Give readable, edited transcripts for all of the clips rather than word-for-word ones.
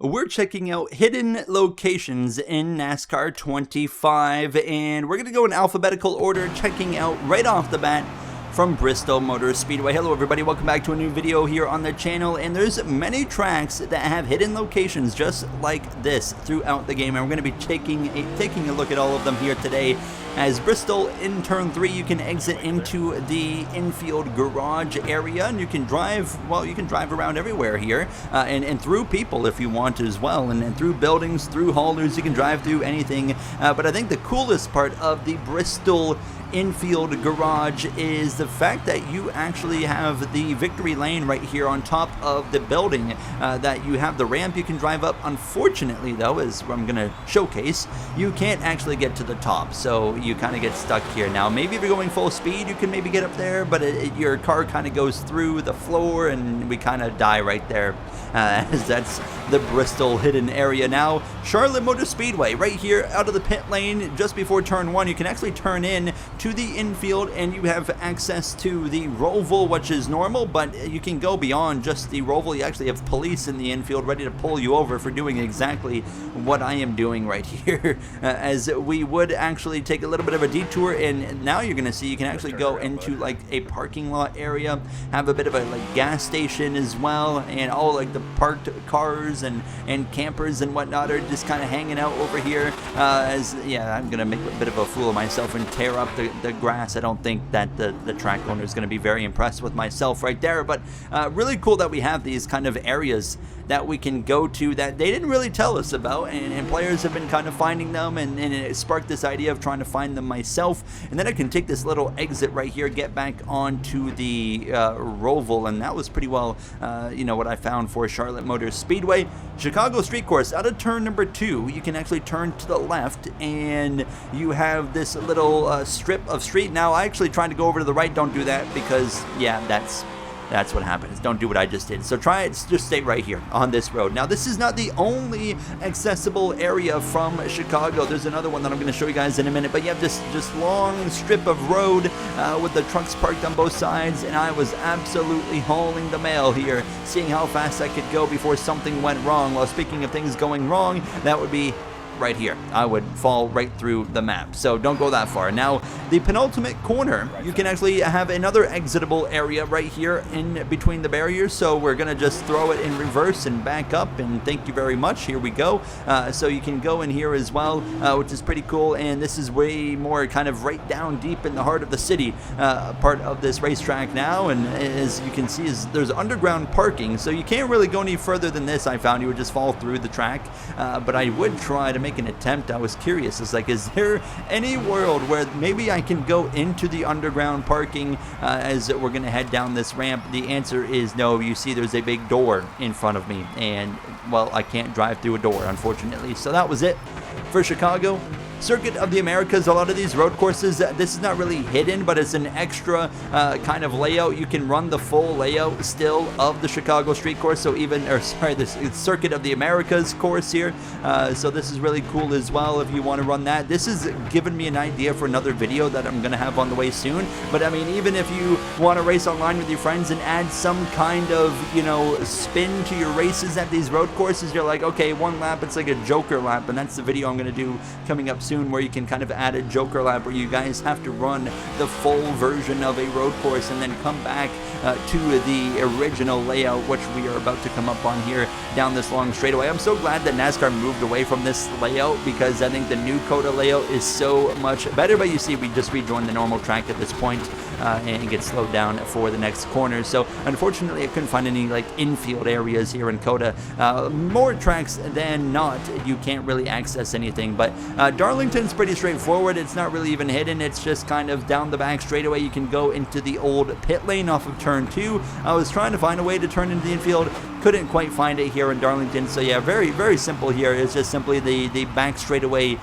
We're checking out hidden locations in NASCAR 25, and we're going to go in alphabetical order, checking out right off the bat from Bristol Motor Speedway. Hello everybody, welcome back to a new video here on the channel, and there's many tracks that have hidden locations just like this throughout the game, and we're going to be taking a look at all of them here today. As Bristol, in turn 3, you can exit into the infield garage area, and you can drive, well, you can drive around everywhere here, and through people if you want as well, and through buildings, through haulers, you can drive through anything. But I think the coolest part of the Bristol infield garage is the fact that you actually have the victory lane right here on top of the building, that you have the ramp you can drive up. Unfortunately though, as I'm going to showcase, you can't actually get to the top, so you kind of get stuck here. Now maybe if you're going full speed you can maybe get up there, but your car kind of goes through the floor and we kind of die right there, as that's the Bristol hidden area. Now Charlotte Motor Speedway right here out of the pit lane just before turn 1, you can actually turn in to the infield and you have access to the roval, which is normal, but you can go beyond just the roval. You actually have police in the infield ready to pull you over for doing exactly what I am doing right here, as we would actually take a little bit of a detour, and now you're gonna see you can actually go into like a parking lot area, have a bit of a like gas station as well, and all like the parked cars and campers and whatnot are just kind of hanging out over here. As yeah, I'm gonna make a bit of a fool of myself and tear up the grass. I don't think that the track owner is going to be very impressed with myself right there, but really cool that we have these kind of areas that we can go to that they didn't really tell us about, and players have been kind of finding them, and it sparked this idea of trying to find them myself. And then I can take this little exit right here, get back onto the roval, and that was pretty well you know what I found for Charlotte Motor Speedway. Chicago Street Course, out of turn number 2 you can actually turn to the left and you have this little strip of street. Now I actually tried to go over to the right. Don't do that, because yeah, that's what happens. Don't do what I just did. So try it, just stay right here on this road. Now this is not the only accessible area from Chicago. There's another one that I'm going to show you guys in a minute, but you have this just long strip of road with the trucks parked on both sides, and I was absolutely hauling the mail here, seeing how fast I could go before something went wrong. Well, speaking of things going wrong, that would be right here. I would fall right through the map, so don't go that far. Now the penultimate corner, you can actually have another exitable area right here in between the barriers, so we're gonna just throw it in reverse and back up, and thank you very much. Here we go. So you can go in here as well, which is pretty cool, and this is way more kind of right down deep in the heart of the city part of this racetrack now. And as you can see, there's underground parking, so you can't really go any further than this. I found you would just fall through the track, but I would try to make an attempt. I was curious. It's like, is there any world where maybe I can go into the underground parking as we're going to head down this ramp? The answer is no. You see there's a big door in front of me, and well, I can't drive through a door, unfortunately. So that was it for Chicago. Circuit of the Americas, a lot of these road courses, this is not really hidden, but it's an extra kind of layout. You can run the full layout still of the Chicago Street Course, so even, or sorry, this Circuit of the Americas course here. So this is really cool as well if you want to run that. This has given me an idea for another video that I'm going to have on the way soon. But I mean, even if you want to race online with your friends and add some kind of, you know, spin to your races at these road courses, you're like, okay, one lap, it's like a Joker lap, and that's the video I'm going to do coming up soon, where you can kind of add a Joker lap where you guys have to run the full version of a road course and then come back to the original layout, which we are about to come up on here down this long straightaway. I'm so glad that NASCAR moved away from this layout, because I think the new COTA layout is so much better. But you see, we just rejoined the normal track at this point, and get slowed down for the next corner. So unfortunately I couldn't find any like infield areas here in COTA. More tracks than not, you can't really access anything, but Darlington's pretty straightforward. It's not really even hidden. It's just kind of down the back straightaway. You can go into the old pit lane off of turn 2. I was trying to find a way to turn into the infield, couldn't quite find it here in Darlington. So yeah, very, very simple here. It's just simply the back straightaway,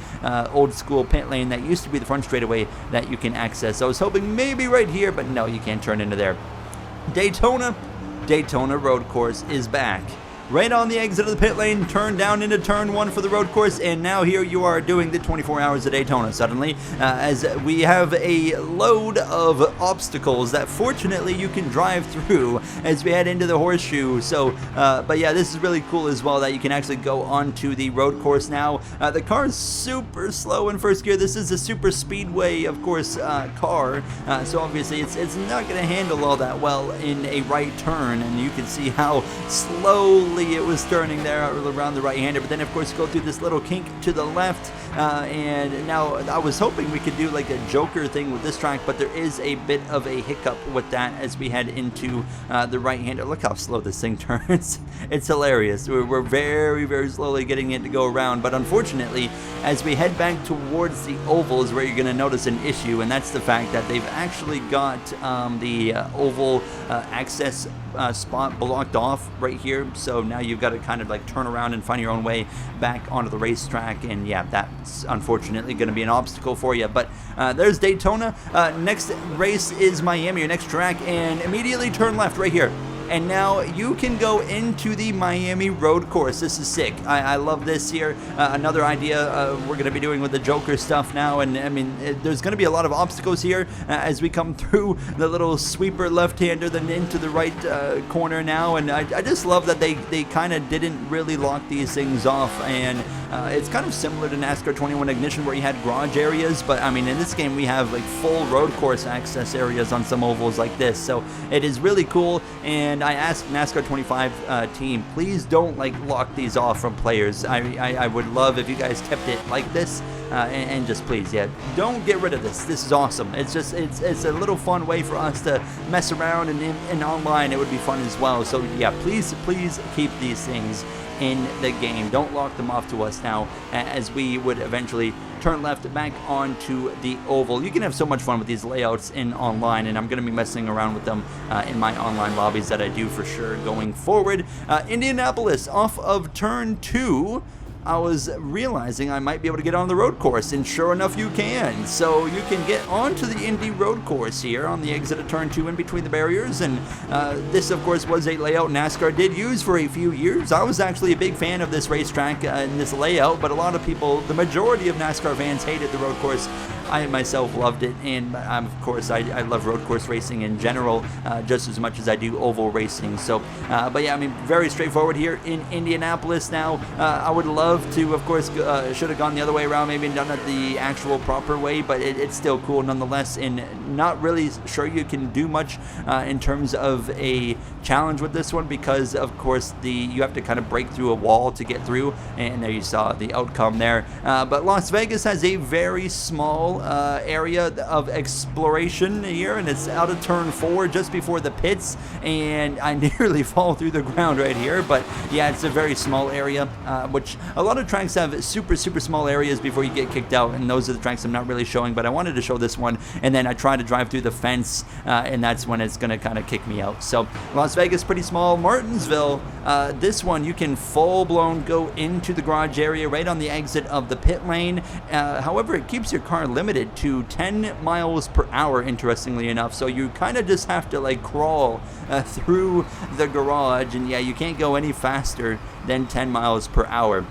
old school pit lane that used to be the front straightaway that you can access. I was hoping maybe right here, but no, you can't turn into there. Daytona road course is back. right on the exit of the pit lane, turn down into turn 1 for the road course, and now here you are doing the 24 hours of Daytona suddenly, as we have a load of obstacles that fortunately you can drive through as we head into the horseshoe. So, but yeah, this is really cool as well that you can actually go onto the road course now. The car is super slow in first gear. This is a super speedway, of course, car, so obviously it's not going to handle all that well in a right turn, and you can see how slowly it was turning there around the right-hander. But then, of course, go through this little kink to the left, and now I was hoping we could do like a Joker thing with this track, but there is a bit of a hiccup with that as we head into the right-hander. Look how slow this thing turns. It's hilarious. We're very, very slowly getting it to go around, but unfortunately, as we head back towards the oval is where you're going to notice an issue, and that's the fact that they've actually got the oval access spot blocked off right here. So now you've got to kind of like turn around and find your own way back onto the racetrack, and yeah, that's unfortunately going to be an obstacle for you. But there's Daytona. Next race is Miami, your next track, and immediately turn left right here. And now you can go into the Miami road course. This is sick. I love this here. Another idea we're going to be doing with the Joker stuff now. And I mean, there's going to be a lot of obstacles here as we come through the little sweeper left-hander, then into the right corner now. And I just love that they kind of didn't really lock these things off. And it's kind of similar to NASCAR 21 Ignition where you had garage areas. But I mean, in this game, we have like full road course access areas on some ovals like this. So it is really cool. And I asked NASCAR 25 team, please don't like lock these off from players. I would love if you guys kept it like this, and just please, yeah, don't get rid of this. This is awesome. It's just it's a little fun way for us to mess around, and online it would be fun as well. So yeah, please keep these things in the game. Don't lock them off to us now, as we would eventually turn left back onto the oval. You can have so much fun with these layouts in online, and I'm going to be messing around with them in my online lobbies that I do for sure going forward. Indianapolis off of turn 2. I was realizing I might be able to get on the road course, and sure enough you can. So you can get onto the Indy road course here on the exit of turn 2 in between the barriers, and this of course was a layout NASCAR did use for a few years. I was actually a big fan of this racetrack and this layout, but a lot of people, the majority of NASCAR fans, hated the road course. I myself loved it, and of course I love road course racing in general just as much as I do oval racing. So, but yeah, I mean, very straightforward here in Indianapolis now. I would love to, of course, should have gone the other way around, maybe done it the actual proper way, but it's still cool nonetheless, and not really sure you can do much in terms of a challenge with this one, because of course you have to kind of break through a wall to get through, and there you saw the outcome there. But Las Vegas has a very small area of exploration here, and it's out of turn 4 just before the pits, and I nearly fall through the ground right here. But yeah, it's a very small area, which a lot of tracks have super small areas before you get kicked out, and those are the tracks I'm not really showing, but I wanted to show this one, and then I try to drive through the fence, and that's when it's going to kind of kick me out. So Las Vegas, pretty small. Martinsville, this one you can full-blown go into the garage area right on the exit of the pit lane. However, it keeps your car limited to 10 miles per hour, interestingly enough, so you kind of just have to like crawl through the garage, and yeah, you can't go any faster than 10 miles per hour.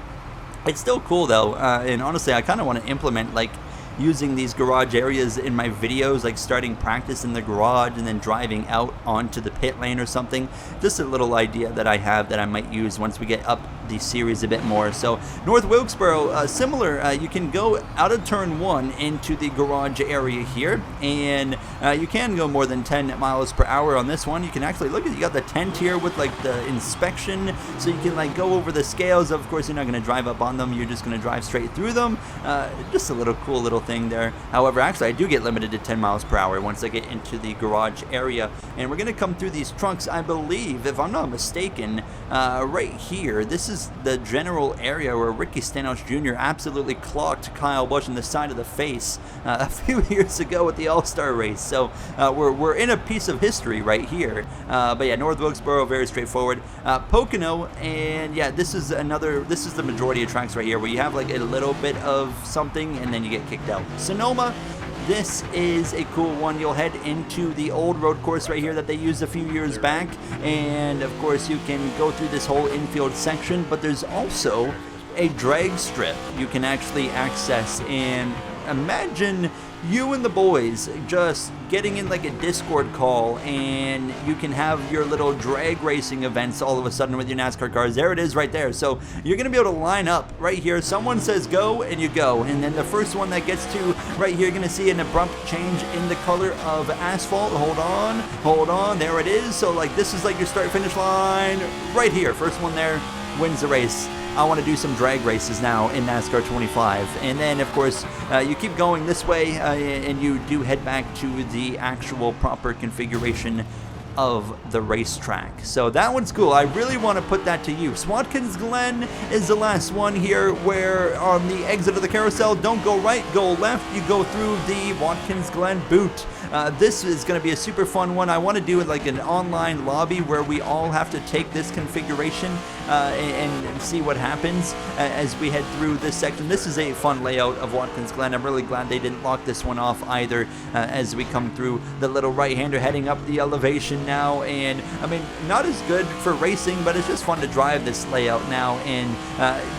It's still cool though, and honestly I kind of want to implement like using these garage areas in my videos, like starting practice in the garage and then driving out onto the pit lane or something. Just a little idea that I have that I might use once we get up the series a bit more. So North Wilkesboro, similar, you can go out of turn 1 into the garage area here, and you can go more than 10 miles per hour on this one. You can actually look at, you got the tent here with like the inspection, so you can like go over the scales. Of course, you're not going to drive up on them, you're just going to drive straight through them. Just a little cool little thing there. However, actually I do get limited to 10 miles per hour once I get into the garage area, and we're going to come through these trunks, I believe, if I'm not mistaken, right here. This is the general area where Ricky Stenhouse Jr. absolutely clocked Kyle Busch in the side of the face a few years ago at the All-Star race. So we're in a piece of history right here. But yeah, North Wilkesboro, very straightforward. Pocono, and yeah, this is the majority of tracks right here where you have like a little bit of something and then you get kicked out. Sonoma, this is a cool one. You'll head into the old road course right here that they used a few years back, and of course you can go through this whole infield section, but there's also a drag strip you can actually access. And imagine you and the boys just getting in like a Discord call, and you can have your little drag racing events all of a sudden with your NASCAR cars. There it is right there. So you're going to be able to line up right here. Someone says go, and you go. And then the first one that gets to right here, you're going to see an abrupt change in the color of asphalt. Hold on. There it is. So like this is like your start finish line right here. First one there wins the race. I want to do some drag races now in NASCAR 25. And then, of course, you keep going this way, and you do head back to the actual proper configuration of the racetrack. So that one's cool. I really want to put that to use. Watkins Glen is the last one here, where on the exit of the carousel, don't go right, go left. You go through the Watkins Glen boot. This is going to be a super fun one. I want to do it like an online lobby where we all have to take this configuration and see what happens as we head through this section. This is a fun layout of Watkins Glen. I'm really glad they didn't lock this one off either, as we come through the little right-hander heading up the elevation now. And I mean, not as good for racing, but it's just fun to drive this layout now. And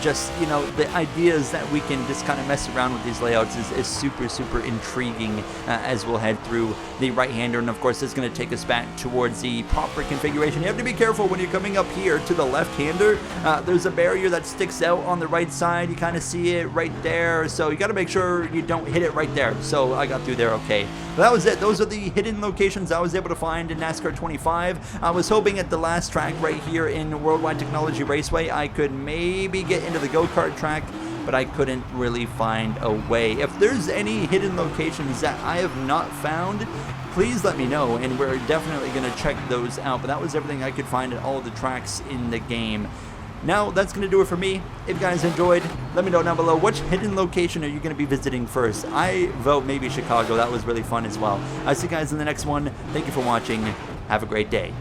just, you know, the ideas that we can just kind of mess around with these layouts is super intriguing as we'll head through the right-hander. And of course, it's going to take us back towards the proper configuration. You have to be careful when you're coming up here to the left-hander. There's a barrier that sticks out on the right side. You kind of see it right there, so you got to make sure you don't hit it right there. So I got through there okay. But that was it. Those are the hidden locations I was able to find in NASCAR 25. I was hoping at the last track right here in Worldwide Technology Raceway I could maybe get into the go-kart track, but I couldn't really find a way. If there's any hidden locations that I have not found, please let me know, and we're definitely going to check those out. But that was everything I could find at all the tracks in the game. Now, that's going to do it for me. If you guys enjoyed, let me know down below, which hidden location are you going to be visiting first? I vote maybe Chicago. That was really fun as well. I'll see you guys in the next one. Thank you for watching. Have a great day.